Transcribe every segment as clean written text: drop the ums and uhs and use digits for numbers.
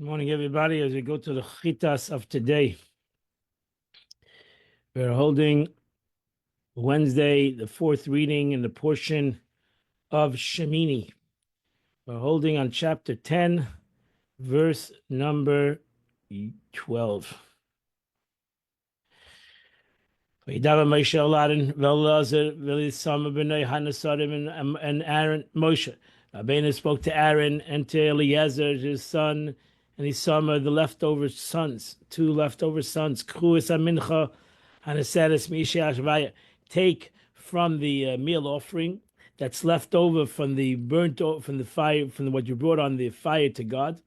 Good morning, everybody. As we go to the Chitas of today, we're holding Wednesday, the fourth reading in the portion of Shemini. We're holding on chapter 10, verse number 12. Vayidava Moshe Eladan, Velazar, Velisama B'nai Hanasadim, and Aaron, Moshe. Rabbeinu spoke to Aaron and to Eliezer, his son, and he saw the leftover sons, two leftover sons. Kruis Amincha, Hanasaris Misha Ashvaya. Take from the meal offering that's left over from the from the fire, from what you brought on the fire to God.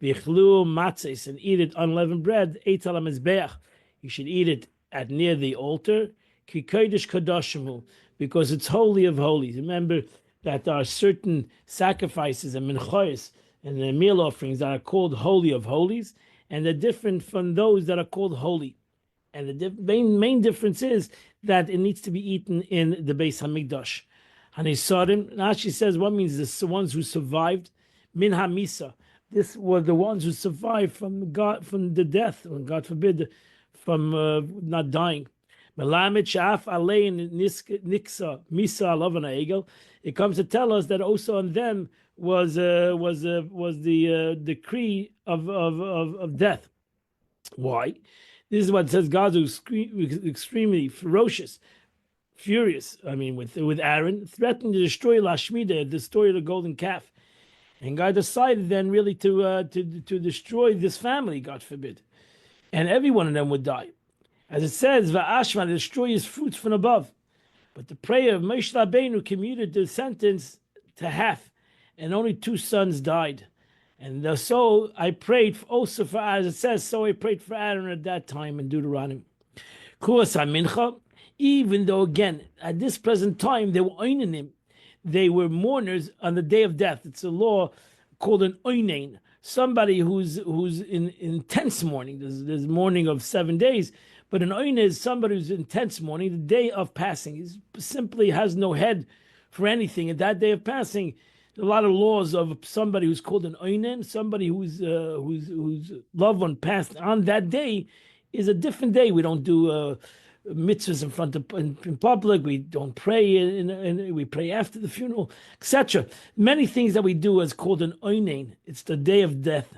Vichlu matzes, and eat it unleavened bread. Eital HaMizbeach. You should eat it at near the altar, ki kodesh kadoshimu, because it's holy of holies. Remember that there are certain sacrifices and minchos and the meal offerings that are called holy of holies, and they're different from those that are called holy. And the main difference is that it needs to be eaten in the Beis Hamikdash. Hanisarim, Rashi says, what means this? The ones who survived min hamisa. This were the ones who survived from God, from the death, or God forbid, from not dying. It comes to tell us that also on them was the decree of death. Why? This is what it says. God was extremely ferocious, furious. I mean, with Aaron, threatened to destroy Lashmida, the story of the golden calf, and God decided then really to destroy this family. God forbid. And every one of them would die. As it says, Va'ashma, destroy his fruits from above. But the prayer of Moshe Rabbeinu commuted the sentence to half, and only two sons died. And so I prayed also for, as it says, so I prayed for Aaron at that time in Deuteronomy. Even though, again, at this present time, they were oinanim, they were mourners on the day of death. It's a law called an oinain. Somebody who's in intense mourning. There's mourning of 7 days, but an oin is somebody who's intense mourning. The day of passing, he simply has no head for anything. At that day of passing, a lot of laws of somebody who's called an oinen, somebody whose loved one passed on that day, is a different day. We don't do mitzvahs in front of in public. We don't pray, and we pray after the funeral, etc. Many things that we do is called an oinen. It's the day of death,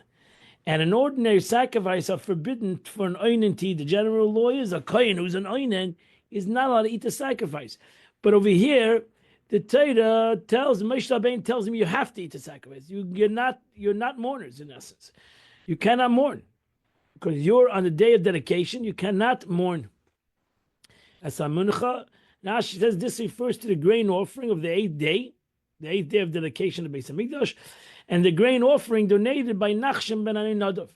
and an ordinary sacrifice are forbidden for an oinen to eat. The general law is a kohen who's an oinen is not allowed to eat the sacrifice. But over here, the Torah tells Moshe Rabbeinu tells him you have to eat the sacrifice. You're not mourners in essence. You cannot mourn because you're on the day of dedication. You cannot mourn. As Amuncha, now she says this refers to the grain offering of the eighth day of dedication of Beis Hamikdash, and the grain offering donated by Nachshon ben Aminadav.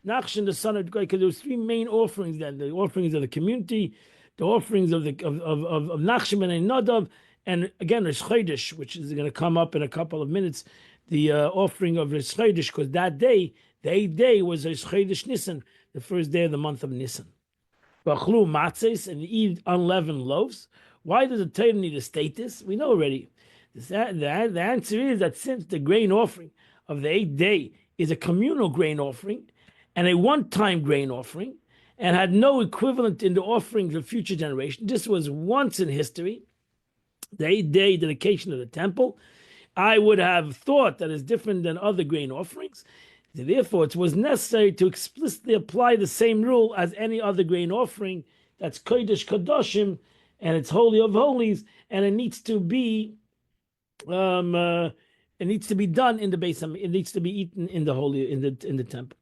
Nachshon, the son of God, because there was three main offerings then: the offerings of the community, the offerings of Nachshon ben Aminadav, and again Rosh Chodesh, which is going to come up in a couple of minutes, the offering of Rosh Chodesh, because that day, the eighth day, was Rosh Chodesh Nisan, the first day of the month of Nisan. Bachlu matzes, and eat unleavened loaves. Why does the Torah need to state this? We know already. The answer is that since the grain offering of the eighth day is a communal grain offering and a one-time grain offering, and had no equivalent in the offerings of future generations, this was once in history, the eighth day dedication of the temple, I would have thought that is different than other grain offerings. Therefore, it was necessary to explicitly apply the same rule as any other grain offering. That's Kodesh Kadoshim, and it's holy of holies, and it needs to be done in the base. It needs to be eaten in the holy in the temple.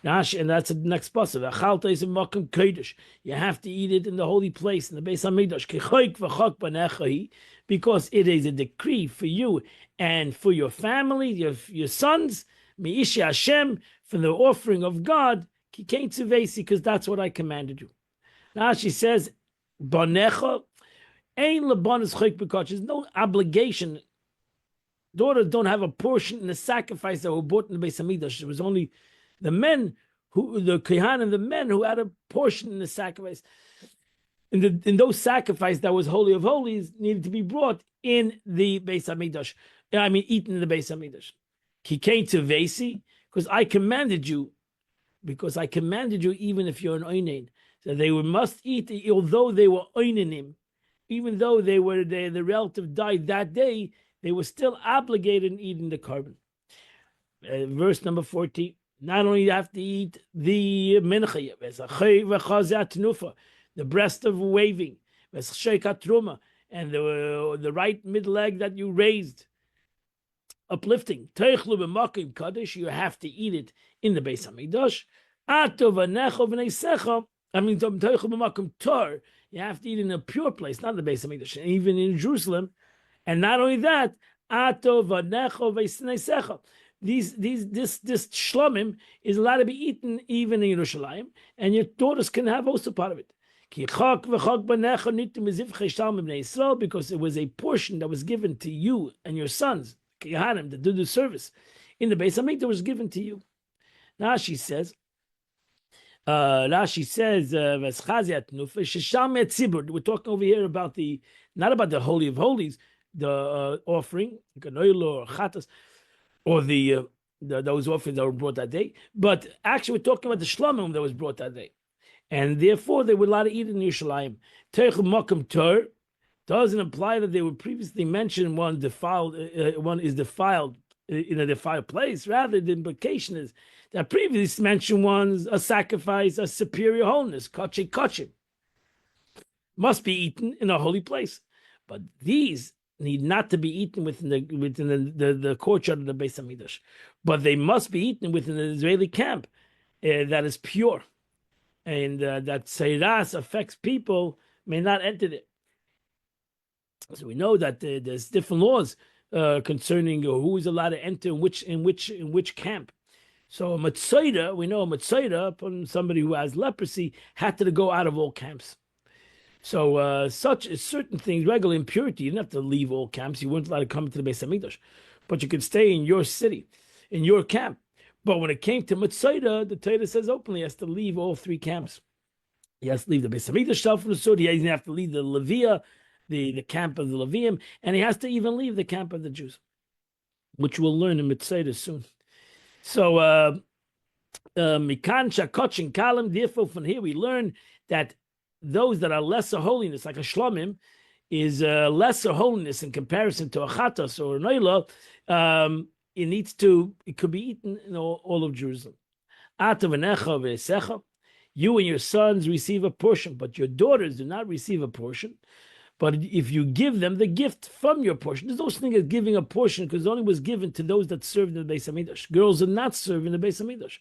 And that's the next pasuk. Achalta is a makom kodesh. You have to eat it in the holy place in the Beis Hamikdash. Kechoik v'chok b'nechahi, because it is a decree for you and for your family, your sons. Me'isha Hashem, from the offering of God, kikein tzuvesi, because that's what I commanded you. Now she says, banecha, ein lebanis choik b'kodesh. There's no obligation. Daughters don't have a portion in the sacrifice that were bought in the Beis Hamikdash. It was only the men the kohen and the men who had a portion in the sacrifice. In those sacrifices that was holy of holies needed to be brought in the Beis Hamikdash. Eaten in the Beis Hamikdash. Kikein tzuvesi, because I commanded you, even if you're an oinen. So they must eat, although they were oinenim, even though the relative died that day, they were still obligated in eating the carbon. Verse number 14. Not only do you have to eat the mincha, the breast of waving, and the right mid leg that you raised, uplifting. You have to eat it in the Beis Hamikdash. You have to eat in a pure place, not the Beis Hamikdash, even in Jerusalem. And not only that, this shlomim is allowed to be eaten even in Yerushalayim, and your daughters can have also part of it. Because it was a portion that was given to you and your sons, Kehanim, that do the service in the Beis Hamikdash, was given to you. Rashi says, we're talking over here about not about the Holy of Holies, the offering, or chatas, or those offerings that were brought that day, but actually we're talking about the shlomim that was brought that day, and therefore they were allowed to eat in Yerushalayim. Teichel makom tor doesn't imply that they were previously mentioned. One is defiled in a defiled place. Rather, the implication is that previously mentioned ones a sacrifice, a superior holiness, kachim, must be eaten in a holy place, but these need not to be eaten within the courtyard of the Beis Hamikdash, but they must be eaten within the Israeli camp that is pure, and that seiras affects people may not enter it. So we know that there's different laws concerning who is allowed to enter in which camp. So a Matzaida, we know a Matzaida, upon somebody who has leprosy, had to go out of all camps. So such certain things, regular impurity, you didn't have to leave all camps. You weren't allowed to come into the Beis Hamikdash, but you could stay in your city, in your camp. But when it came to Matzaida, the Torah says openly he has to leave all three camps. He has to leave the Beis Hamikdash shelf from the sword. He doesn't have to leave the Levia, the camp of the Levium, and he has to even leave the camp of the Jews, which we'll learn in Matzaida soon. So Mikan Shakochin Kalam, therefore from here we learn that those that are lesser holiness, like a shlomim, is lesser holiness in comparison to a chatas or a noila. It could be eaten in all of Jerusalem. You and your sons receive a portion, but your daughters do not receive a portion. But if you give them the gift from your portion, there's no such thing as giving a portion, because it only was given to those that served in the Beis Hamikdash. Girls are not served in the Beis Hamikdash,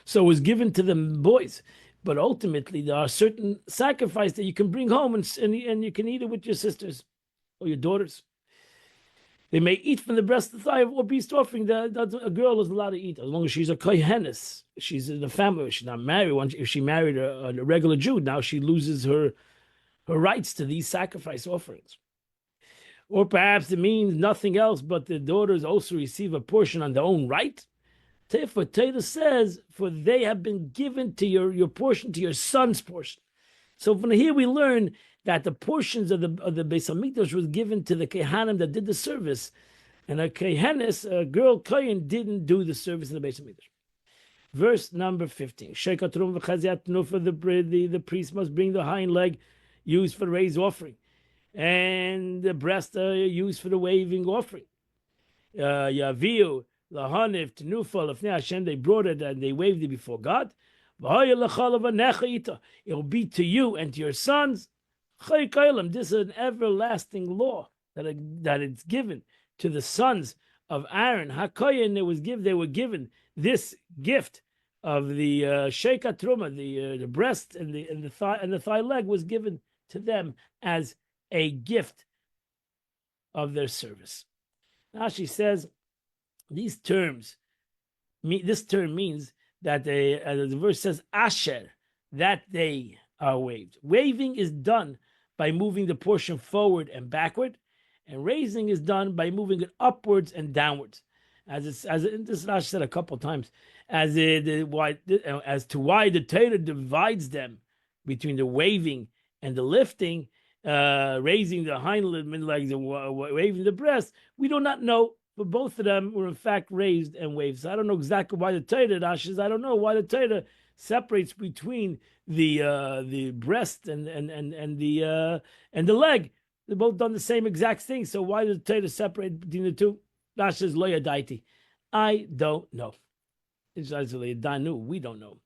so it was given to the boys. But ultimately, there are certain sacrifices that you can bring home and you can eat it with your sisters or your daughters. They may eat from the breast, the thigh, or beast offering that a girl is allowed to eat, as long as she's a kohenes. She's in the family. She's not married. If she married a regular Jew, now she loses her rights to these sacrifice offerings. Or perhaps it means nothing else, but the daughters also receive a portion on their own right. Therefore, Torah says, for they have been given to your portion, to your son's portion. So from here we learn that the portions of the Beis Hamikdash was given to the Kehanim that did the service, and a Kehanis, a girl Kohen, didn't do the service in the Beis Hamikdash. Verse number 15. The priest must bring the hind leg used for the raised offering, and the breast used for the waving offering. Yaviu lahanif tenufal of Hashem, they brought it and they waved it before God. It will be to you and to your sons. This is an everlasting law that it's given to the sons of Aaron. Hakoyin, they were given this gift of the sheikah truma, the breast and the thigh leg was given to them as a gift of their service. Now she says this term means that as the verse says, asher, that they are waved. Waving is done by moving the portion forward and backward, and raising is done by moving it upwards and downwards. This Rashi said a couple of times, as to why the Torah divides them between the waving and the lifting, raising the hind legs and waving the breast. We do not know. but both of them were in fact raised and waved. So I don't know exactly why the Torah, Rashi, I don't know why the Torah separates between the breast and the leg. They're both done the same exact thing. So why does the Torah separate between the two? Rashi says, Lo yadaiti. I don't know. It's actually Danu. We don't know.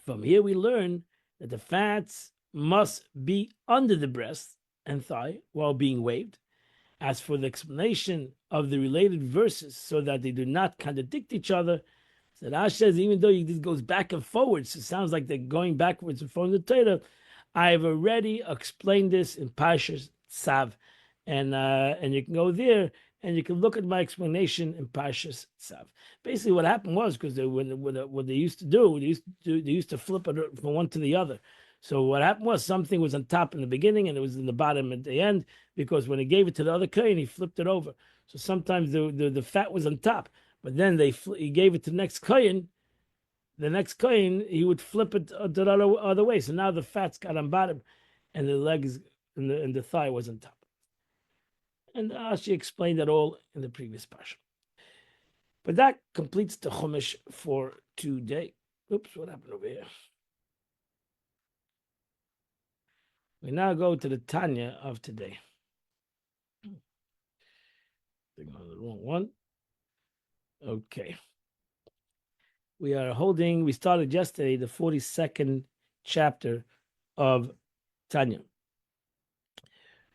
From here we learn that the fats must be under the breast and thigh while being waved. As for the explanation of the related verses so that they do not contradict each other, so Rashi says even though this goes back and forwards, it sounds like they're going backwards and forwards the Torah. I have already explained this in Parshas Tzav, and you can go there and you can look at my explanation in Parshas Tzav. Basically, what happened was because what they used to do, they used to flip it from one to the other. So what happened was something was on top in the beginning and it was in the bottom at the end, because when he gave it to the other kohen, he flipped it over. So sometimes the fat was on top, but then he gave it to the next kohen. The next kohen, he would flip it the other way. So now the fat's got on bottom, and the legs and the thigh was on top. And she explained that all in the previous parsha. But that completes the Chumash for today. Oops, what happened over here? We now go to the Tanya of today. They're on the wrong one. Okay. We started yesterday the 42nd chapter of Tanya.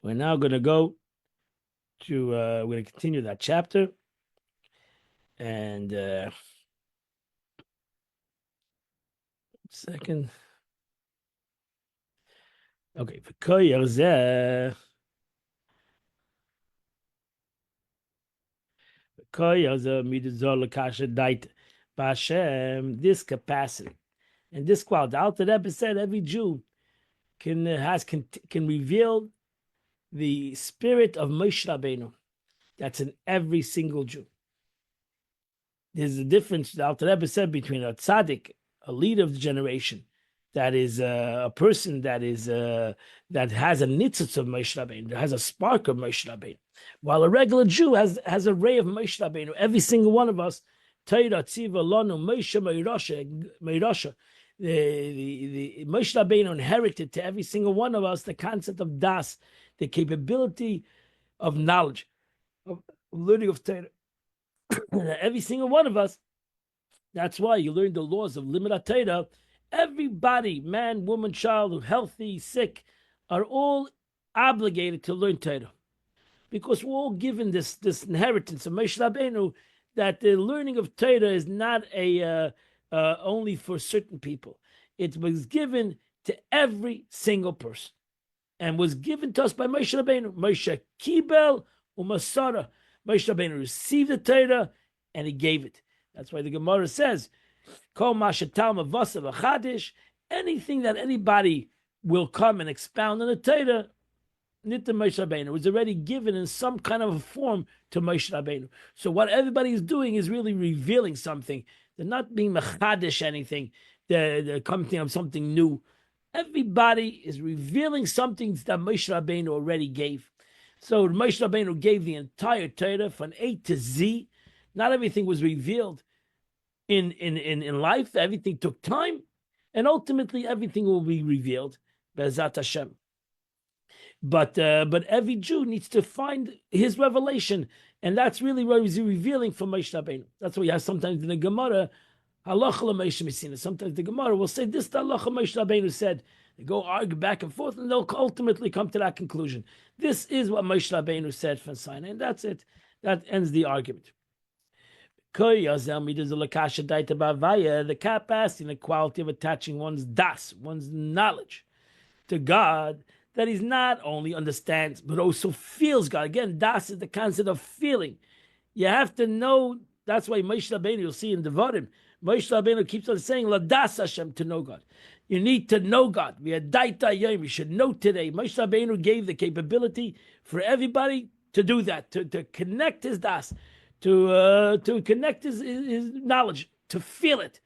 We're now going to go to, we're going to continue that chapter. And, second. Okay. This capacity and this quality. The Alter Rebbe said every Jew can reveal the spirit of Moshe Rabbeinu. That's in every single Jew. There's a difference, the Alter Rebbe said, between a tzaddik, a leader of the generation, that is a person that has a nitzitz of Moshe Rabbeinu, that has a spark of Moshe Rabbeinu, while a regular Jew has a ray of Moshe Rabbeinu. Every single one of us, Torah tziva lanu Moshe meirasha. The Moshe Rabbeinu inherited to every single one of us the concept of das, the capability of knowledge, of learning of Torah. Every single one of us. That's why you learn the laws of Limud Torah. Everybody, man, woman, child, healthy, sick, are all obligated to learn Torah, because we're all given this inheritance of Moshe Rabbeinu, that the learning of Torah is not only for certain people. It was given to every single person, and was given to us by Moshe Rabbeinu. Moshe Kibel u'Masara. Moshe Rabbeinu received the Torah and he gave it. That's why the Gemara says, Kol mashatal mavasav achadish, anything that anybody will come and expound on the Torah, Nita Moshe Rabbeinu was already given in some kind of a form to Moshe Rabbeinu. So what everybody is doing is really revealing something. They're not being machadish anything. They're coming up something new. Everybody is revealing something that Moshe Rabbeinu already gave. So Moshe Rabbeinu gave the entire Torah from A to Z. Not everything was revealed in life. Everything took time, and ultimately everything will be revealed, Be'ezat Hashem. But every Jew needs to find his revelation, and that's really what he's revealing from Moshe Rabbeinu. That's why you have sometimes in the Gemara, halacha l'Moshe Messina. Sometimes the Gemara will say this, the halacha Moshe Rabbeinu said. They go argue back and forth, and they'll ultimately come to that conclusion. This is what Moshe Rabbeinu said from Sinai, and that's it. That ends the argument. The capacity and the quality of attaching one's das, one's knowledge, to God, that he's not only understands, but also feels God. Again, das is the concept of feeling. You have to know. That's why Moshe Rabbeinu, you'll see in Devarim, Moshe Rabbeinu keeps on saying, Ladas Hashem, to know God. You need to know God. We had Daita Yom. You should know today. Moshe Rabbeinu gave the capability for everybody to do that, to connect his das, to connect his knowledge, to feel it.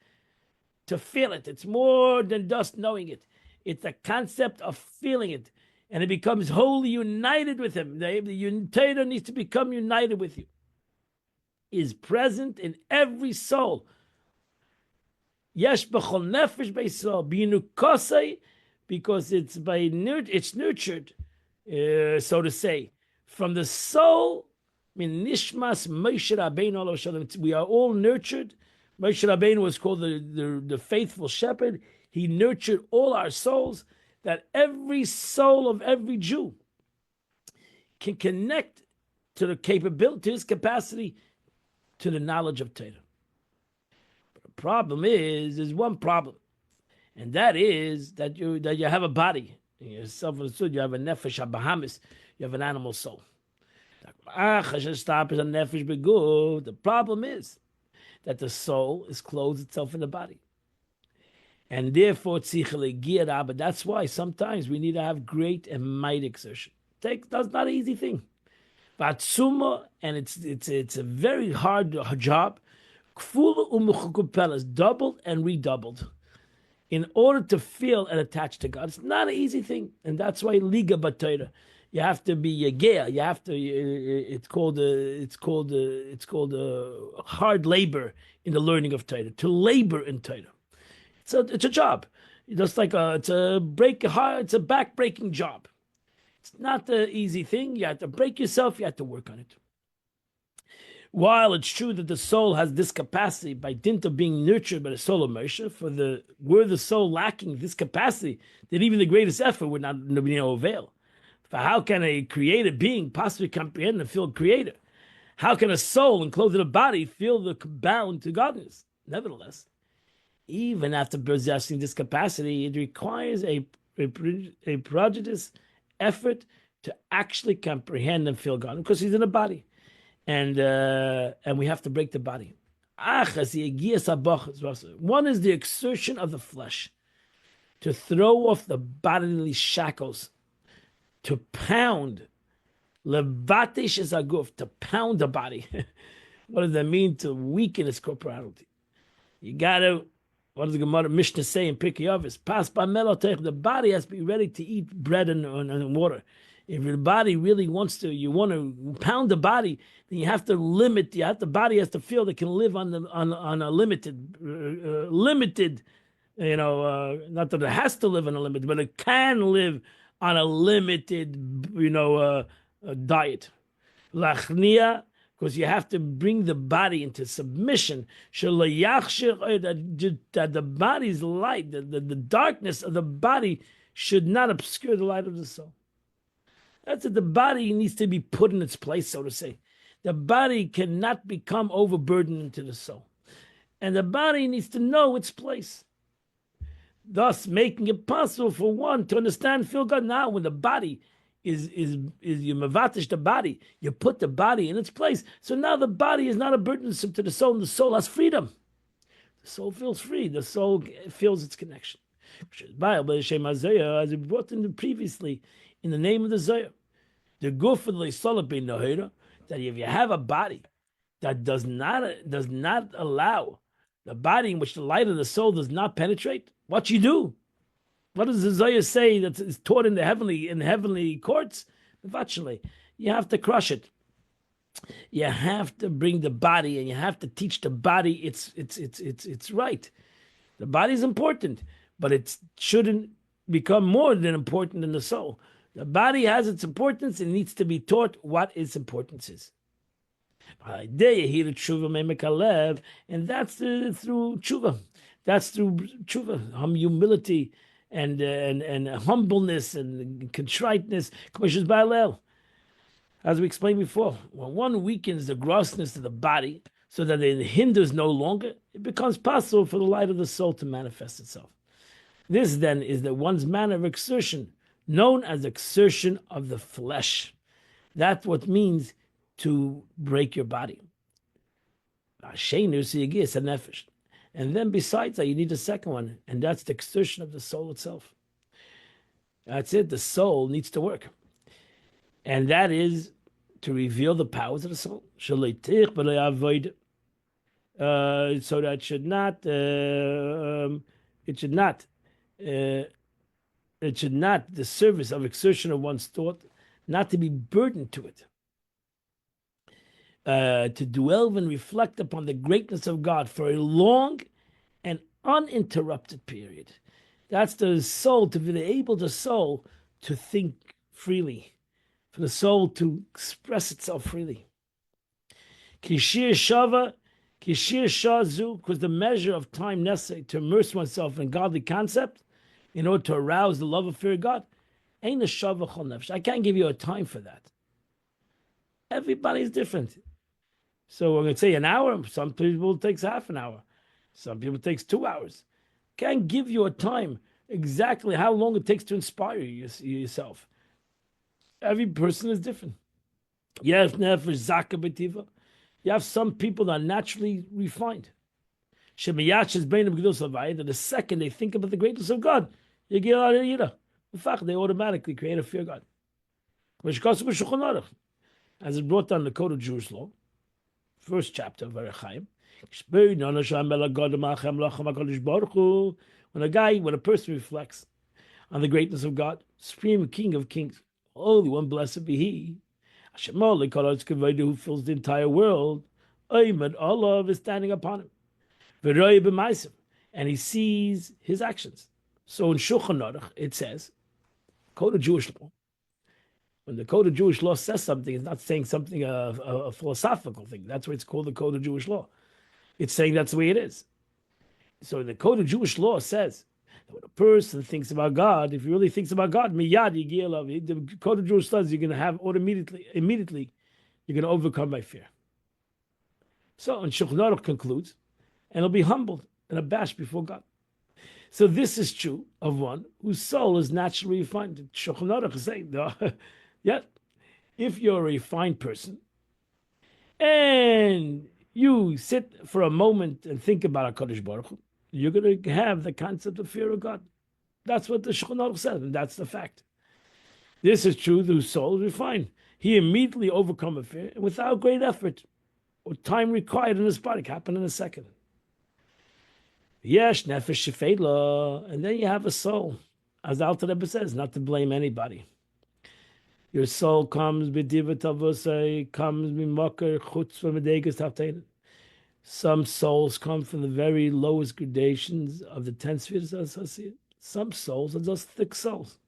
To feel it. It's more than just knowing it. It's a concept of feeling it. and it becomes wholly united with him. The Torah needs to become united with you. Is present in every soul. Yesh b'chol nefesh b'Yisrael b'inu kosei, because it's nurtured, so to say, from the soul. Min nishmas Moshe Rabbeinu alav shalom. We are all nurtured. Moshe Rabbeinu was called the faithful shepherd. He nurtured all our souls, that every soul of every Jew can connect to the capability, to his capacity, to the knowledge of Torah. But the problem is, there's one problem, and that is that you have a body. You have a nefesh habahamis, you have an animal soul. The problem is that the soul is clothed itself in the body. And therefore, but that's why sometimes we need to have great and mighty exertion. That's not an easy thing. And it's a very hard job. Doubled and redoubled in order to feel and attach to God. It's not an easy thing, and that's why liga b'Torah. You have to be yagea. You have to. It's called hard labor in the learning of Torah. To labor in Torah. It's a job. Just like it's a back-breaking job. It's not an easy thing. You have to break yourself. You have to work on it. While it's true that the soul has this capacity by dint of being nurtured by the soul of Moshe, were the soul lacking this capacity, then even the greatest effort would not be no avail. For how can a created being possibly comprehend and feel creator? How can a soul enclosed in a body feel the bound to godliness? Nevertheless, even after possessing this capacity, it requires a prodigious effort to actually comprehend and feel God, because he's in a body, and we have to break the body. One is the exertion of the flesh to throw off the bodily shackles, to pound, levatish is aguf, to pound the body. What does that mean? To weaken its corporality. You gotta, what does the Gemara Mishnah say in Pirkei Avos? Pas b'melotech, the body has to be ready to eat bread and water. If your body really wants to, you want to pound the body, then you have to limit. The body has to feel that it can live on a limited, not that it has to live on a limit, but it can live on a limited, diet. Lachnia, because you have to bring the body into submission. That the body's light, the darkness of the body should not obscure the light of the soul. That's it. The body needs to be put in its place, so to say. The body cannot become overburdened into the soul. And the body needs to know its place, thus making it possible for one to understand, feel God. Now, when the body is you mavatish the body, you put the body in its place. So now the body is not a burden to the soul, and the soul has freedom. The soul feels free. The soul feels its connection. As we brought in previously, in the name of the Zohar, the guf of the Solomon ben Nahira, that if you have a body that does not allow the body in which the light of the soul does not penetrate, what you do? What does the Zohar say that is taught in the heavenly courts? Eventually, you have to crush it. You have to bring the body, and you have to teach the body it's right. The body is important, but it shouldn't become more than important than the soul. The body has its importance and needs to be taught what its importance is. And that's through tshuva. That's through tshuva, humility and humbleness and contriteness. As we explained before, when one weakens the grossness of the body so that it hinders no longer, it becomes possible for the light of the soul to manifest itself. This then is one's manner of exertion, known as exertion of the flesh. That's what means to break your body. And then besides that, you need a second one, and that's the exertion of the soul itself. That's it. The soul needs to work. And that is to reveal the powers of the soul. So that it should not It should not, the service of exertion of one's thought, not to be burdened to it. To dwell and reflect upon the greatness of God for a long and uninterrupted period. That's the soul, to be able the soul to think freely, for the soul to express itself freely. Kishir Shava, Kishir Shazu, because the measure of time necessary to immerse oneself in godly concept in order to arouse the love of fear of God, ain't a Shava Chol Nefesh. I can't give you a time for that. Everybody's different. So we're going to say an hour. Some people it takes half an hour. Some people it takes 2 hours. Can't give you a time exactly how long it takes to inspire yourself. Every person is different. You have nefesh zaka b'tiva. You have some people that are naturally refined. Shemiyach is beinam gedus havayit. That the second they think about the greatness of God, you get out of yira. In fact, they automatically create a fear of God. As it brought down the Code of Jewish Law, first chapter of Erechaim. When a person reflects on the greatness of God, Supreme King of Kings, Holy One, blessed be He, who fills the entire world, Allah is standing upon him, and he sees his actions. So in Shulchan Aruch it says, Code of Jewish Law. When the Code of Jewish Law says something, it's not saying something a philosophical thing. That's why it's called the Code of Jewish Law. It's saying that's the way it is. So the Code of Jewish Law says that when a person thinks about God, if he really thinks about God, miyad yigiel love. The Code of Jewish Law says you're going to have immediately, you're going to overcome by fear. So, and Shulchan Aruch concludes, and he'll be humbled and abashed before God. So this is true of one whose soul is naturally refined. Shulchan Aruch is saying, yeah, if you're a refined person and you sit for a moment and think about HaKadosh Baruch Hu, you're going to have the concept of fear of God. That's what the Shulchan Aruch says, and that's the fact. This is true, whose soul is refined. He immediately overcome a fear, and without great effort or time required in his body, it happened in a second. Yesh nefesh shefela, and then you have a soul, as the Alter Rebbe says, not to blame anybody. Your soul comes b'divat avosai, comes b'makar chutz v'medegas taftein. Some souls come from the very lowest gradations of the 10 spheres of associate. Some souls are just thick souls.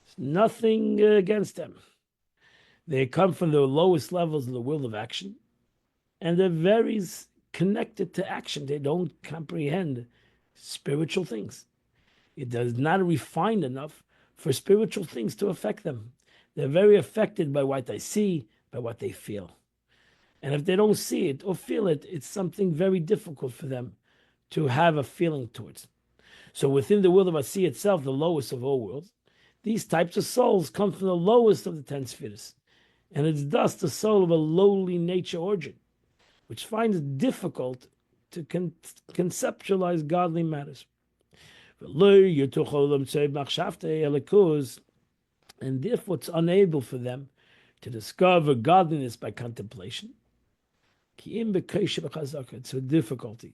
There's nothing against them. They come from the lowest levels of the world of action, and they're very connected to action. They don't comprehend spiritual things. It does not refine enough for spiritual things to affect them. They're very affected by what they see, by what they feel. And if they don't see it or feel it, it's something very difficult for them to have a feeling towards. So within the world of Asiya itself, the lowest of all worlds, these types of souls come from the lowest of the 10 spheres. And it's thus the soul of a lowly nature origin, which finds it difficult to conceptualize godly matters. And therefore it's unable for them to discover godliness by contemplation. It's a difficulty.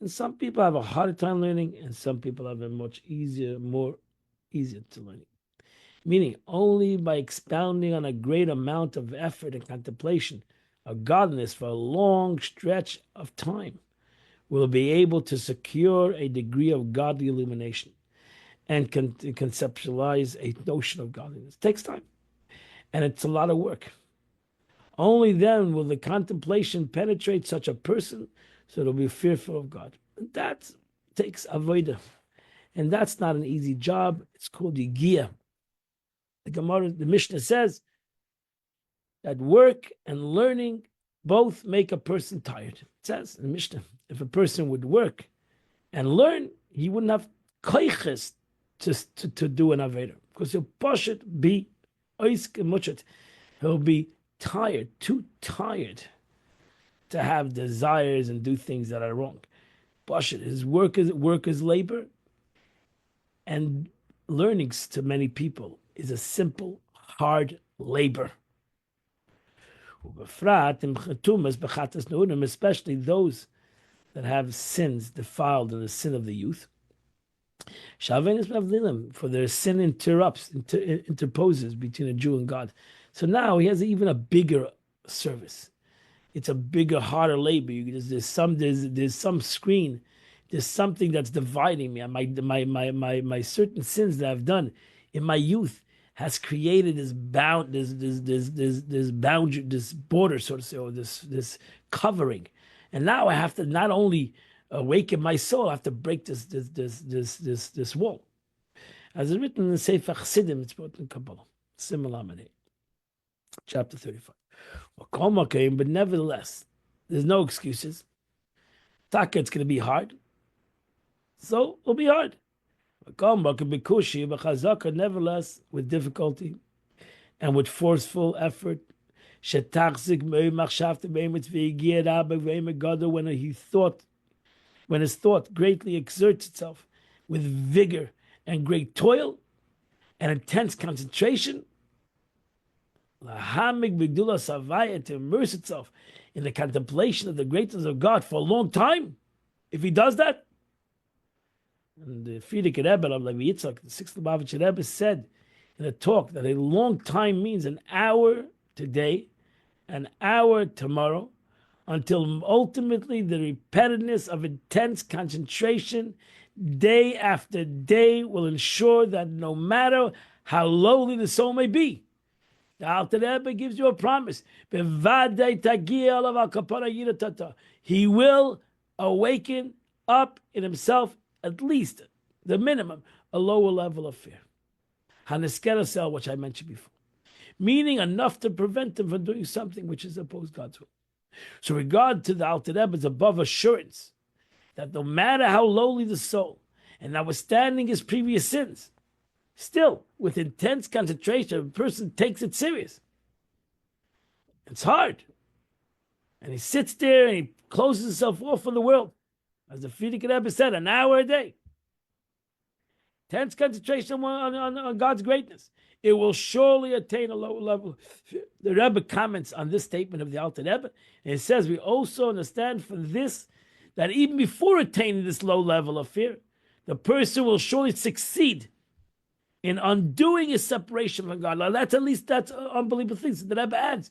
And some people have a harder time learning, and some people have a much easier to learning. Meaning, only by expounding on a great amount of effort and contemplation of godliness for a long stretch of time will be able to secure a degree of godly illumination and conceptualize a notion of godliness. It takes time, and it's a lot of work. Only then will the contemplation penetrate such a person so they'll be fearful of God. And that takes avodah. And that's not an easy job. It's called yigiyah. The Gemara, the Mishnah says that work and learning both make a person tired. It says in the Mishnah, if a person would work and learn, he wouldn't have koiches to do an avodah, because he'll push it, be oisk and muchet. He'll be tired, too tired to have desires and do things that are wrong. Push it. His work is labor, and learning to many people is a simple, hard labor. Especially those that have sins defiled in the sin of the youth. Shavenis Mavlilim, for their sin interposes between a Jew and God. So now he has even a bigger service. It's a bigger, harder labor. There's some screen, there's something that's dividing me. My certain sins that I've done in my youth has created this boundary, this border, so to say, or this covering. And now I have to not only awaken my soul, I have to break this wall. As it's written in the Sefer Chassidim, it's brought in Kabbalah, similar chapter 35. But nevertheless, there's no excuses. Taka, it's going to be hard. So it'll be hard. Nevertheless, with difficulty and with forceful effort. When his thought greatly exerts itself with vigor and great toil and intense concentration, to immerse itself in the contemplation of the greatness of God for a long time, if he does that, and the Frierdiker Rebbe of Levi Yitzchak, the sixth Lubavitcher Rebbe, said in a talk that a long time means an hour today, an hour tomorrow, until ultimately the repetitiveness of intense concentration day after day will ensure that no matter how lowly the soul may be, the Alter Rebbe gives you a promise. He will awaken up in himself at least, the minimum, a lower level of fear. Haneskerasel, which I mentioned before. Meaning enough to prevent him from doing something which is opposed God's will. So regard to the Alter Rebbe is above assurance that no matter how lowly the soul, and notwithstanding his previous sins, still, with intense concentration, a person takes it serious. It's hard. And he sits there and he closes himself off from the world. As the Frierdiker Rebbe said, an hour a day. Intense concentration on God's greatness. It will surely attain a lower level. The Rebbe comments on this statement of the Alter Rebbe, and it says, we also understand from this that even before attaining this low level of fear, the person will surely succeed in undoing his separation from God. Now that's unbelievable things. The Rebbe adds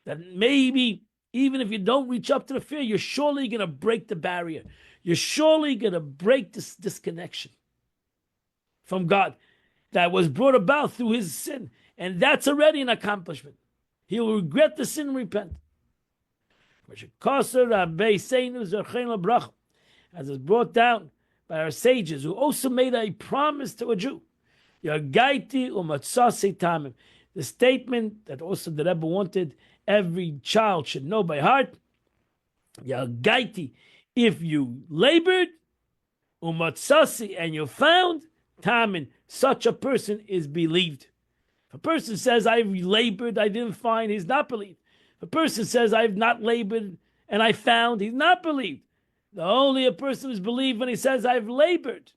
that maybe even if you don't reach up to the fear, you're surely going to break the barrier. You're surely going to break this disconnection from God that was brought about through his sin. And that's already an accomplishment. He will regret the sin and repent. As is brought down by our sages, who also made a promise to a Jew. The statement that also the Rebbe wanted every child should know by heart. If you labored, and you found, Tamin, such a person is believed. If a person says, I've labored, I didn't find, he's not believed. If a person says, I've not labored and I found, he's not believed. The only a person is believed when he says, I've labored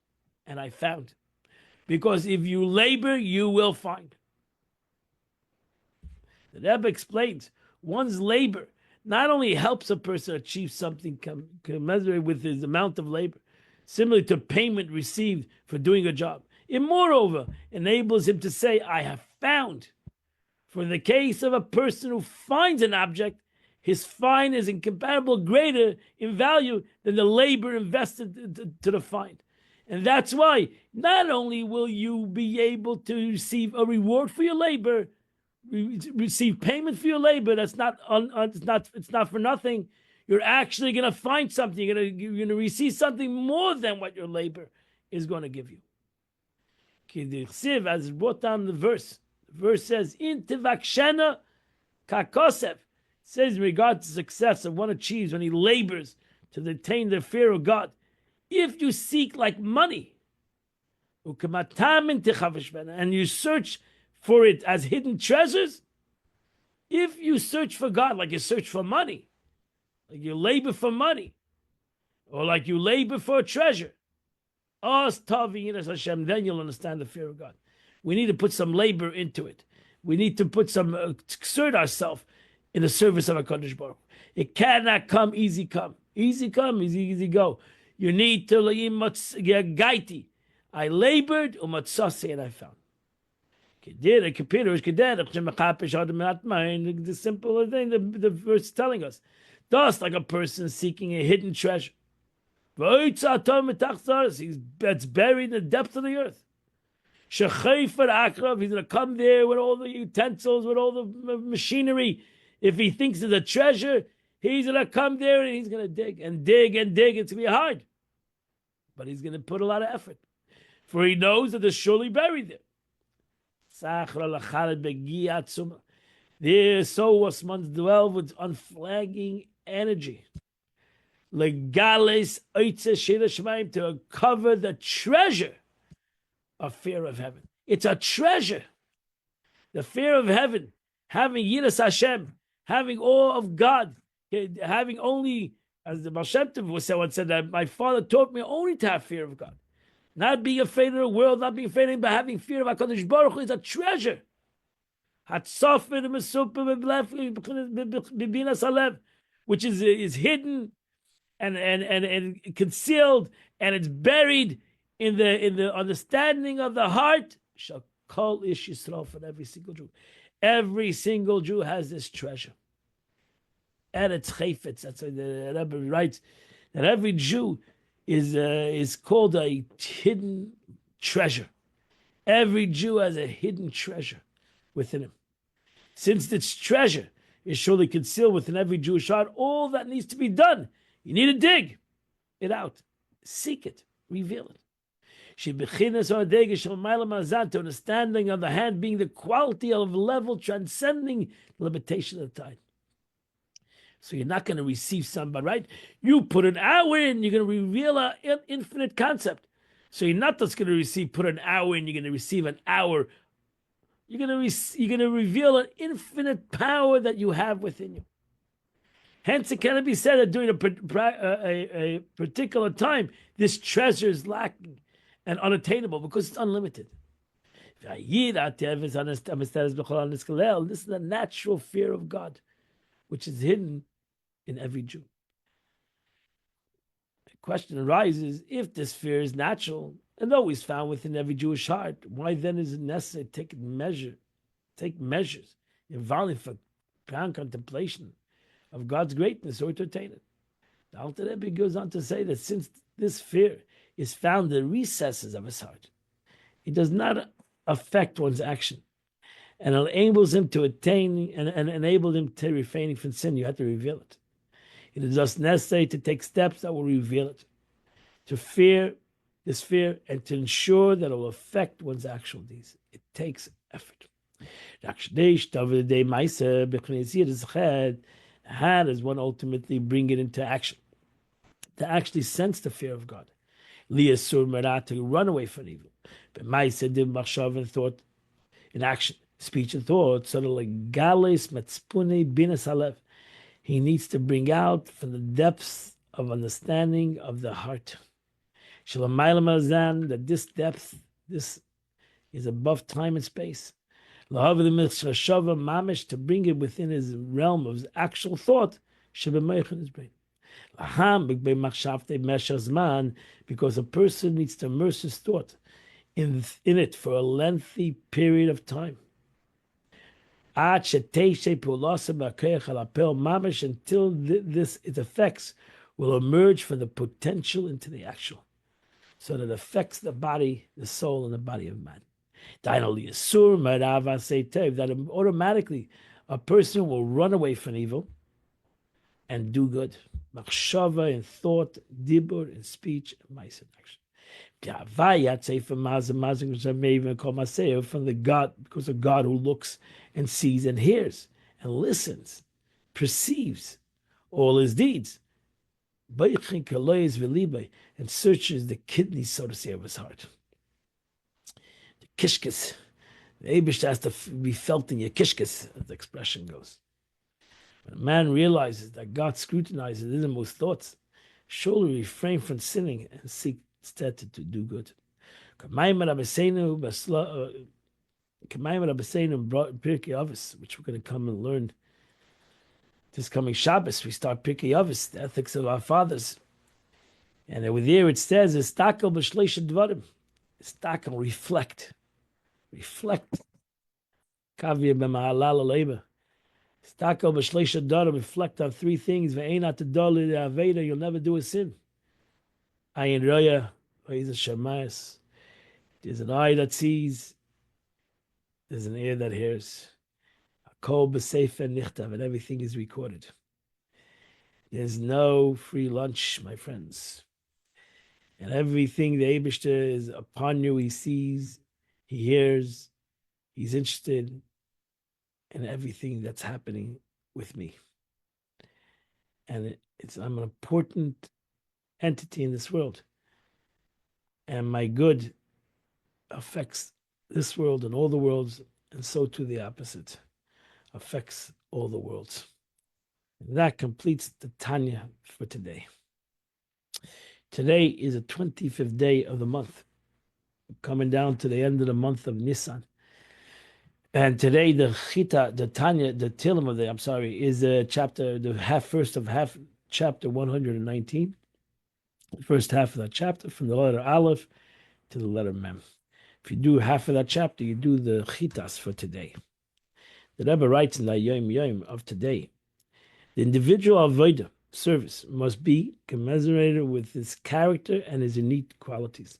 and I found. Because if you labor, you will find. The Rebbe explains, one's labor not only helps a person achieve something commensurate with his amount of labor, similar to payment received for doing a job. It moreover enables him to say, I have found. For in the case of a person who finds an object, his find is incomparably greater in value than the labor invested to the find. And that's why not only will you be able to receive a reward for your labor, receive payment for your labor, it's not for nothing. You're actually going to find something. You're going to receive something more than what your labor is going to give you. As brought down in the verse says, "In tivakshena kakosev." It says in regard to success of one achieves when he labors to attain the fear of God. If you seek like money, and you search for it as hidden treasures, if you search for God like you search for money, like you labor for money, or like you labor for a treasure, then you'll understand the fear of God. We need to put some labor into it. We need to put some, exert ourselves in the service of HaKadosh Baruch Hu. It cannot come, easy come, easy go. You need to gaiti. I labored, umatsasi, and I found. The simple thing the verse is telling us. Thus, like a person seeking a hidden treasure. It's buried in the depths of the earth. He's going to come there with all the utensils, with all the machinery. If he thinks it's a treasure, he's going to come there and he's going to dig and dig and dig. It's going to be hard. But he's going to put a lot of effort. For he knows that they're surely buried there. There, so was man dwell with unflagging energy. Legales to cover the treasure of fear of heaven. It's a treasure. The fear of heaven, having Yiras Hashem, having awe of God, having only, as the Baal Shem Tov once said, that my father taught me only to have fear of God. Not being afraid of the world, not being afraid of him, but having fear of HaKadosh Baruch Hu is a treasure. Which is hidden and concealed, and it's buried in the understanding of the heart. Shall call Ish Yisrael for every single Jew. Every single Jew has this treasure. And it's chayfetz. That's why the Rebbe writes that every Jew is called a hidden treasure. Every Jew has a hidden treasure within him. Since this treasure is surely concealed within every Jewish heart, all that needs to be done, you need to dig it out, seek it, reveal it. To understanding of the hand being the quality of level transcending the limitation of the time. So you're not going to receive somebody, right? You put an hour in, you're going to reveal an infinite concept. So you're not just going to put an hour in, you're going to receive an hour. You're going to reveal an infinite power that you have within you. Hence, it cannot be said that during a particular time, this treasure is lacking and unattainable because it's unlimited. This is the natural fear of God, which is hidden in every Jew. The question arises, if this fear is natural and always found within every Jewish heart, why then is it necessary to take measures involving for profound contemplation of God's greatness or to attain it? The Alter Rebbe goes on to say that since this fear is found in the recesses of his heart, it does not affect one's action, and it enables him to attain and enable him to refrain from sin. You have to reveal it. It is thus necessary to take steps that will reveal it, to fear this fear, and to ensure that it will affect one's actual deeds. It takes effort. How does one ultimately bring it into action? To actually sense the fear of God. To run away from evil. And thought, in action, speech and thought, sort of like galis metzpune binas halev. He needs to bring out from the depths of understanding of the heart. That this depth, this is above time and space. Mamish, to bring it within his realm of his actual thought, in his brain. Because a person needs to immerse his thought in it for a lengthy period of time. Until its effects will emerge from the potential into the actual. So that it affects the body, the soul, and the body of man. That automatically a person will run away from evil and do good. Machshava in thought, dibur in speech, and ma'aseh in action. From the God, because of God who looks and sees and hears and listens, perceives all his deeds, and searches the kidneys, so to say, of his heart. The kishkes, the Eibush has to be felt in your kishkes, as the expression goes. When a man realizes that God scrutinizes his inmost thoughts, surely refrain from sinning and seek instead to do good. Pirkei Avos, which we're going to come and learn this coming Shabbos. We start Pirkei Avos, the ethics of our fathers. And over there it says, Stack and reflect. Reflect. Kavya b'ma'alal leiba. Stack over shleisha dara. Reflect on three things. Ve'enat dali aveda. You'll never do a sin. Ayin roya. Ve'ez shemayas. There's an eye that sees. There's an ear that hears. Kol b'sefer nichtav, and everything is recorded. There's no free lunch, my friends. And everything the Eibishter is upon you, he sees, he hears, he's interested in everything that's happening with me. And I'm an important entity in this world. And my good affects this world and all the worlds, and so too the opposite affects all the worlds. And that completes the Tanya for today. Today is the 25th day of the month, coming down to the end of the month of Nisan. And today the Chita, the Tanya, the Tilim of is the chapter, first half, chapter 119. The first half of that chapter, from the letter Aleph to the letter Mem. If you do half of that chapter, you do the Chitas for today. The Rebbe writes in the Yom Yom of today, the individual avodah, service, must be commiserated with his character and his unique qualities.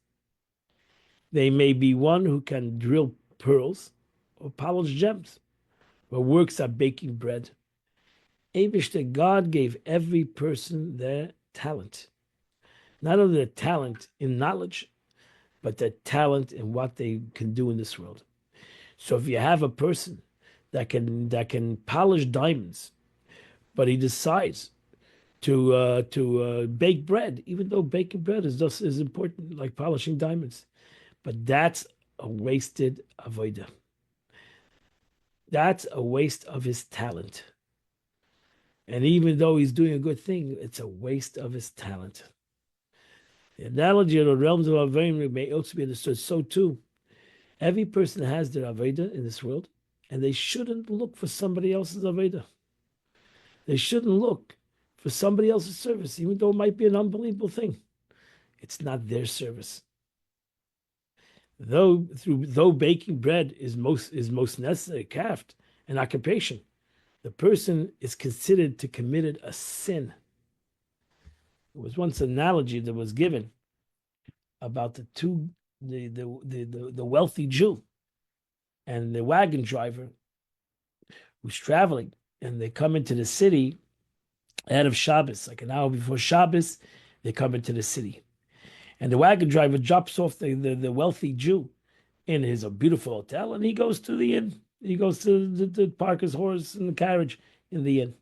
They may be one who can drill pearls or polish gems, or works at baking bread. Eibishter, God gave every person their talent. Not only their talent in knowledge, but their talent in what they can do in this world. So if you have a person that can polish diamonds, but he decides to bake bread, even though baking bread is just as important like polishing diamonds, but that's a wasted avodah. That's a waste of his talent. And even though he's doing a good thing, it's a waste of his talent. The analogy of the realms of Avodah may also be understood so too. Every person has their Avodah in this world, and they shouldn't look for somebody else's Avodah. They shouldn't look for somebody else's service, even though it might be an unbelievable thing. It's not their service. Though baking bread is most necessary, craft, an occupation, the person is considered to committed a sin. There was once an analogy that was given about the wealthy Jew and the wagon driver who's traveling, and they come into the city ahead of Shabbos, like an hour before Shabbos, they come into the city. And the wagon driver drops off the wealthy Jew in his beautiful hotel, and he goes to the inn. He goes to park his horse and the carriage in the inn.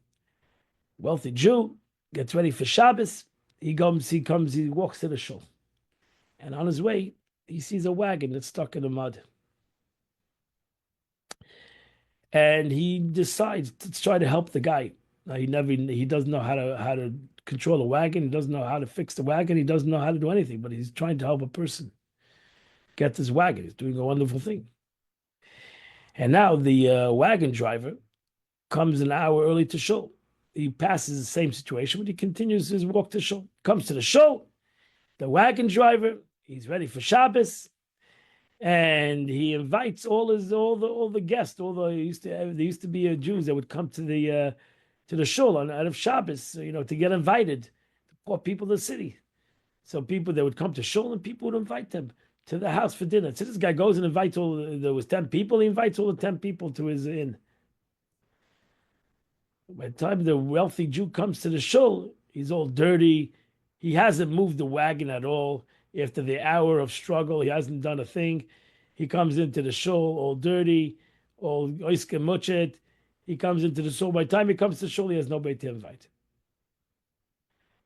Wealthy Jew gets ready for Shabbos. He walks to the shul. And on his way, he sees a wagon that's stuck in the mud. And he decides to try to help the guy. Now he doesn't know how to control a wagon. He doesn't know how to fix the wagon. He doesn't know how to do anything, but he's trying to help a person get this wagon. He's doing a wonderful thing. And now the wagon driver comes an hour early to shul. He passes the same situation, but he continues his walk to shul. Comes to the shul, the wagon driver, he's ready for Shabbos, and he invites all the guests. There used to be Jews that would come to the shul out of Shabbos, to get invited, the poor people of the city. So people that would come to shul, and people would invite them to the house for dinner. So this guy goes and invites there was 10 people, he invites all the 10 people to his inn. By the time the wealthy Jew comes to the shul, he's all dirty. He hasn't moved the wagon at all. After the hour of struggle, he hasn't done a thing. He comes into the shul all dirty, all oiske muchet. He comes into the shul. By the time he comes to the shul, he has nobody to invite.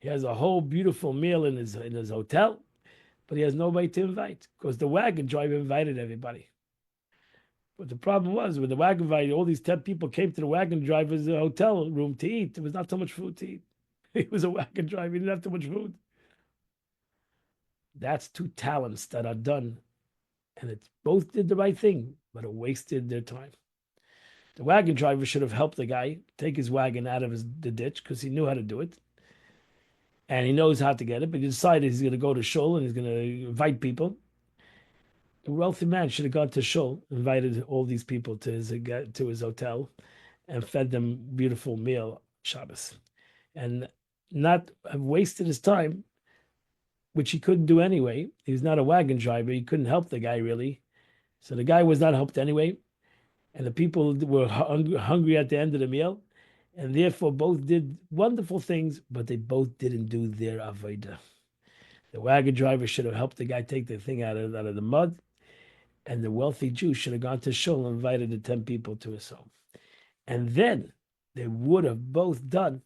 He has a whole beautiful meal in his hotel, but he has nobody to invite because the wagon driver invited everybody. But the problem was, when the wagon driver, all these 10 people came to the wagon driver's hotel room to eat, there was not so much food to eat. He was a wagon driver, he didn't have too much food. That's two talents that are done, and it both did the right thing, but it wasted their time. The wagon driver should have helped the guy take his wagon out of the ditch because he knew how to do it. And he knows how to get it, but he decided he's going to go to shul and he's going to invite people. The wealthy man should have gone to shul, invited all these people to his hotel, and fed them beautiful meal Shabbos, and not have wasted his time, which he couldn't do anyway. He was not a wagon driver; he couldn't help the guy really, so the guy was not helped anyway, and the people were hungry at the end of the meal, and therefore both did wonderful things, but they both didn't do their avodah. The wagon driver should have helped the guy take the thing out of the mud, and the wealthy Jew should have gone to shul and invited the 10 people to his home. And then they would have both done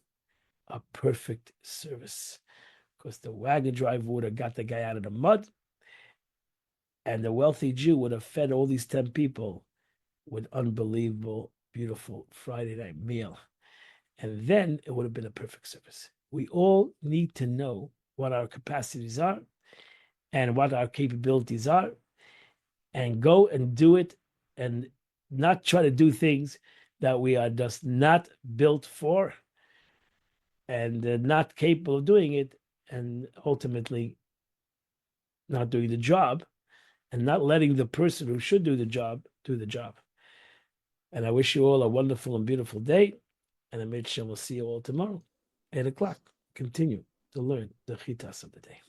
a perfect service, because the wagon driver would have got the guy out of the mud, and the wealthy Jew would have fed all these 10 people with unbelievable, beautiful Friday night meal. And then it would have been a perfect service. We all need to know what our capacities are and what our capabilities are, and go and do it, and not try to do things that we are just not built for and not capable of doing it, and ultimately not doing the job, and not letting the person who should do the job do the job. And I wish you all a wonderful and beautiful day, and I will see you all tomorrow, 8 o'clock. Continue to learn the chitas of the day.